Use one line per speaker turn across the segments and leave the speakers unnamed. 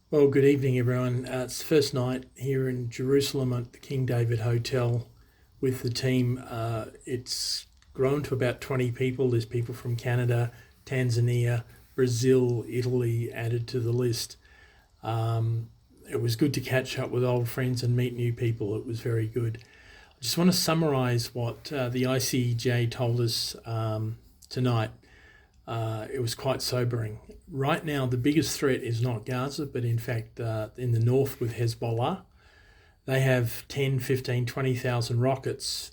Well, good evening, everyone. It's the first night here in Jerusalem at the King David Hotel with the team. It's grown to about 20 people. There's people from Canada, Tanzania, Brazil, Italy added to the list. It was good to catch up with old friends and meet new people. It was very good. I just want to summarise what the ICEJ told us tonight. It was quite sobering. Right now, the biggest threat is not Gaza, but in fact, in the north with Hezbollah, they have 10, 15, 20,000 rockets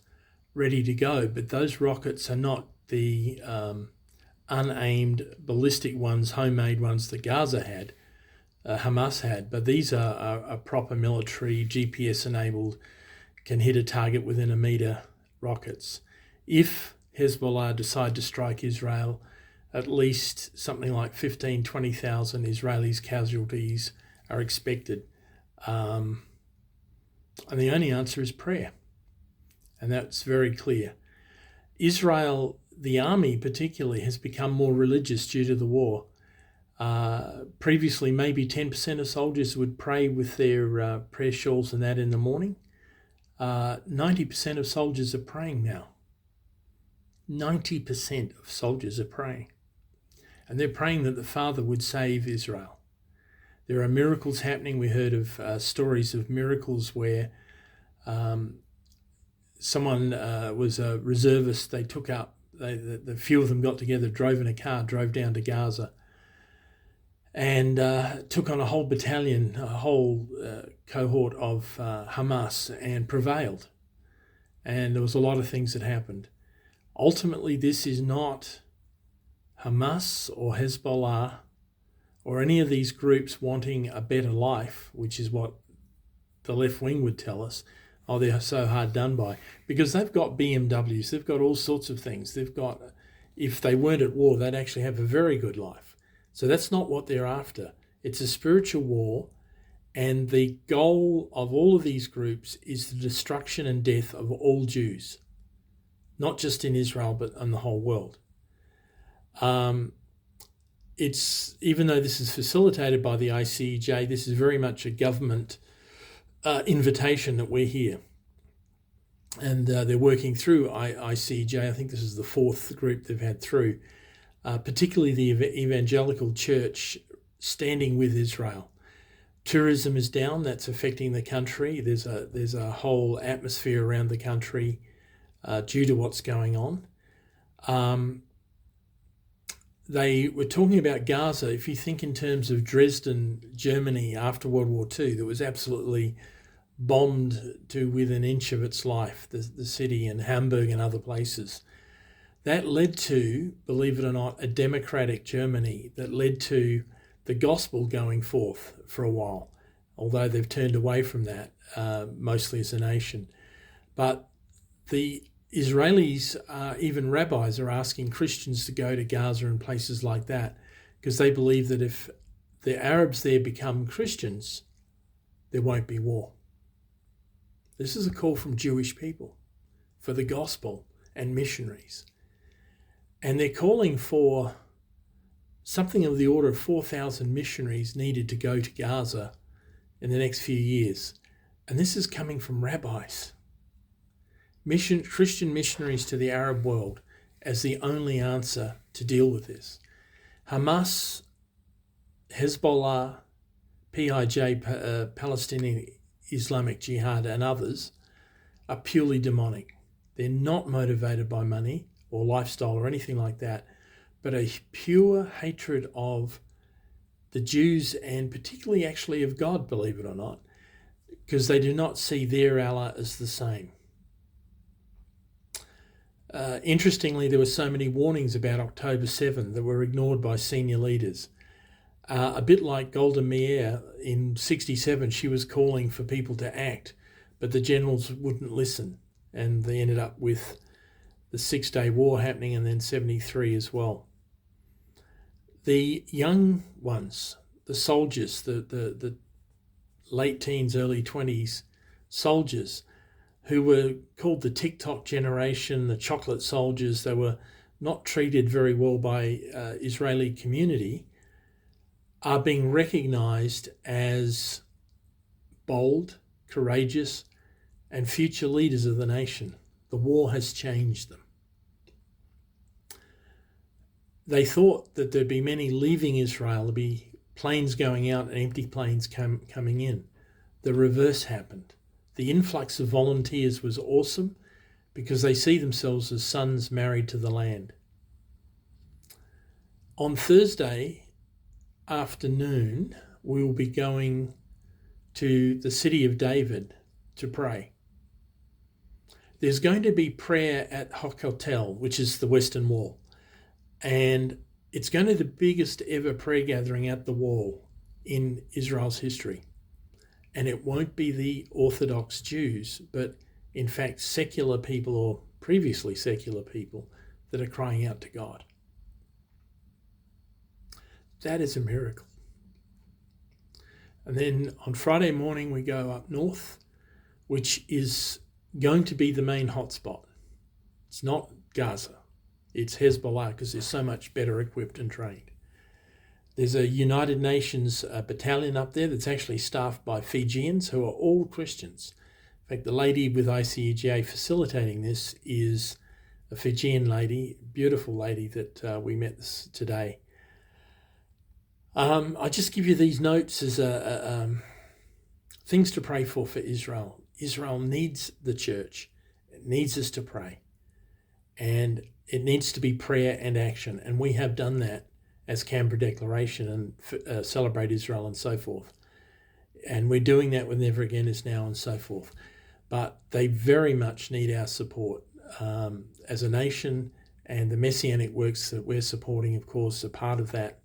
ready to go, but those rockets are not the unaimed ballistic ones, homemade ones that Gaza had, Hamas had, but these are proper military, GPS enabled, can hit a target within a metre rockets. If Hezbollah decide to strike Israel, at least something like 15, 20,000 Israelis casualties are expected. And the only answer is prayer. And that's very clear. Israel, the army particularly, has become more religious due to the war. Previously, maybe 10% of soldiers would pray with their prayer shawls and that in the morning. 90% of soldiers are praying now. 90% of soldiers are praying. And they're praying that the Father would save Israel. There are miracles happening. We heard of stories of miracles where someone was a reservist. They took up, the few of them got together, drove in a car, drove down to Gaza and took on a whole battalion, a whole cohort of Hamas and prevailed. And there was a lot of things that happened. Ultimately, this is not Hamas or Hezbollah or any of these groups wanting a better life, which is what the left wing would tell us. Oh, they're so hard done by. Because they've got BMWs, they've got all sorts of things. They've got, if they weren't at war, they'd actually have a very good life. So that's not what they're after. It's a spiritual war, and the goal of all of these groups is the destruction and death of all Jews, not just in Israel, but in the whole world. It's, even though this is facilitated by the ICEJ, this is very much a government invitation that we're here. And they're working through ICEJ. I think this is the fourth group they've had through, particularly the Evangelical Church standing with Israel. Tourism is down. That's affecting the country. There's a whole atmosphere around the country due to what's going on. They were talking about Gaza. If you think in terms of Dresden, Germany, after World War II, that was absolutely bombed to within an inch of its life, the city, and Hamburg and other places. That led to, believe it or not, a democratic Germany that led to the gospel going forth for a while, although they've turned away from that, mostly as a nation. But the Israelis, even rabbis, are asking Christians to go to Gaza and places like that because they believe that if the Arabs there become Christians, there won't be war. This is a call from Jewish people for the gospel and missionaries. And they're calling for something of the order of 4,000 missionaries needed to go to Gaza in the next few years. And this is coming from rabbis. Christian missionaries to the Arab world as the only answer to deal with this. Hamas, Hezbollah, PIJ, Palestinian Islamic Jihad, and others are purely demonic. They're not motivated by money or lifestyle or anything like that, but a pure hatred of the Jews and particularly actually of God, believe it or not, because they do not see their Allah as the same. Interestingly, there were so many warnings about October 7 that were ignored by senior leaders. A bit like Golda Meir in 67, she was calling for people to act, but the generals wouldn't listen, and they ended up with the 6-day war happening and then 73 as well. The young ones, the soldiers, the late teens, early 20s soldiers, who were called the TikTok generation, the chocolate soldiers, they were not treated very well by Israeli community, are being recognised as bold, courageous, and future leaders of the nation. The war has changed them. They thought that there'd be many leaving Israel, there'd be planes going out and empty planes coming in. The reverse happened. The influx of volunteers was awesome because they see themselves as sons married to the land. On Thursday afternoon, we will be going to the city of David to pray. There's going to be prayer at Hotel, which is the Western Wall. And it's going to be the biggest ever prayer gathering at the wall in Israel's history. And it won't be the Orthodox Jews, but in fact secular people or previously secular people that are crying out to God. That is a miracle. And then on Friday morning we go up north, which is going to be the main hotspot. It's not Gaza. It's Hezbollah because they're so much better equipped and trained. There's a United Nations battalion up there that's actually staffed by Fijians who are all Christians. In fact, the lady with ICEGA facilitating this is a Fijian lady, beautiful lady that we met today. I just give you these notes as things to pray for Israel. Israel needs the church. It needs us to pray. And it needs to be prayer and action. And we have done that as Canberra Declaration and Celebrate Israel and so forth. And we're doing that with Never Again Is Now and so forth. But they very much need our support as a nation, and the Messianic works that we're supporting, of course, are part of that.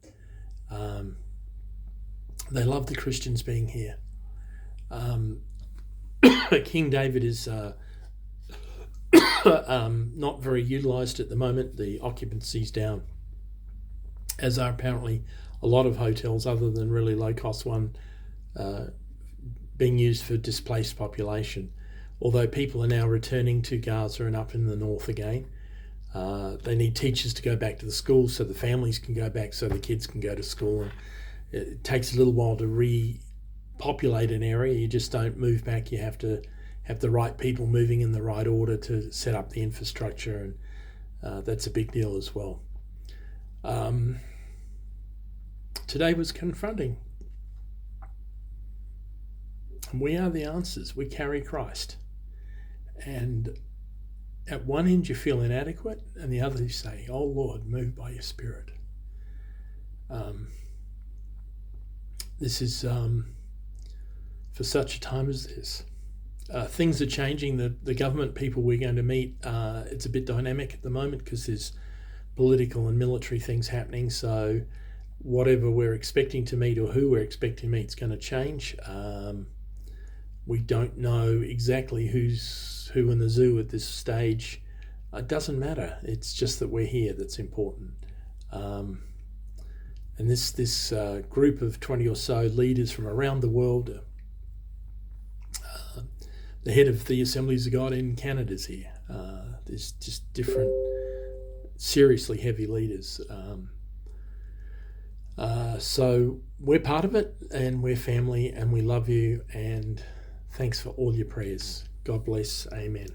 They love the Christians being here. King David is not very utilised at the moment. The occupancy's down, as are apparently a lot of hotels other than really low-cost one being used for displaced population. Although people are now returning to Gaza and up in the north again. They need teachers to go back to the schools so the families can go back so the kids can go to school. And it takes a little while to repopulate an area. You just don't move back. You have to have the right people moving in the right order to set up the infrastructure, and that's a big deal as well. Today was confronting. And we are the answers. We carry Christ. And at one end you feel inadequate, and the other you say, "Oh Lord, move by your Spirit." This is for such a time as this. Things are changing. The government people we're going to meet, it's a bit dynamic at the moment because there's political and military things happening. So whatever we're expecting to meet or who we're expecting to meet is going to change. We don't know exactly who's who in the zoo at this stage. It doesn't matter. It's just that we're here that's important. And this group of 20 or so leaders from around the world, the head of the Assemblies of God in Canada is here. There's just different, seriously heavy leaders. So we're part of it, and we're family, and we love you, and thanks for all your prayers. God bless. Amen.